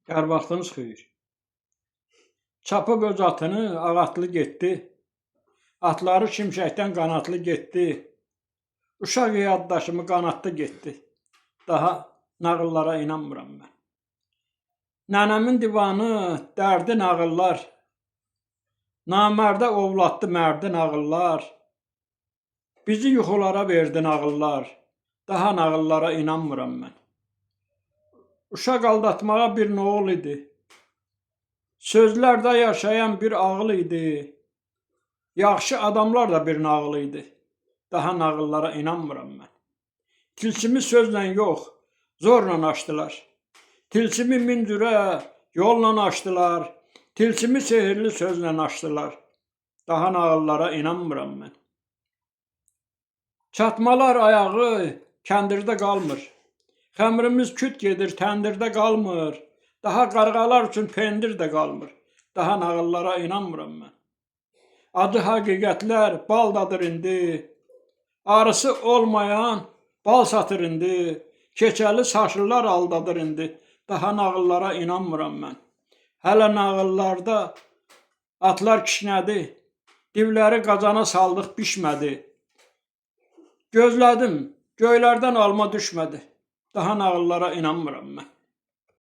Hər vaxtınız xeyir. Çapıb öz atını ağatlı getdi. Atları şimşəkdən qanatlı getdi. Uşaq yaddaşımı qanatdı getdi. Daha nağıllara inanmıram mən. Nənəmin divanı, dərdi nağıllar. Namərdə ovlatdı mərdi nağıllar. Bizi yuxulara verdi nağıllar. Daha nağıllara inanmıram mən. Uşaq aldatmağa bir noğul idi. Sözlərdə yaşayan bir ağıl idi. Yaxşı adamlar da bir nağıl idi. Daha nağıllara inanmıram mən. Tilsimi sözlə yox, zorla açdılar. Tilsimi min cürə yolla açdılar. Tilsimi sehirli sözlə açdılar. Daha nağıllara inanmıram mən. Çatmalar ayağı kəndirdə qalmır. Xəmrimiz küt gedir, təndirdə qalmır. Daha qarğalar üçün pendir də qalmır. Daha nağıllara inanmıram mən. Acı həqiqətlər bal dadır indi. Arısı olmayan bal satır indi. Keçəli saçlılar aldadır indi. Daha nağıllara inanmıram mən. Hələ nağıllarda atlar kişnədi. Divləri qazana saldıq bişmədi. Gözlədim, göylərdən alma düşmədi. Daha nağıllara inanmıram mən.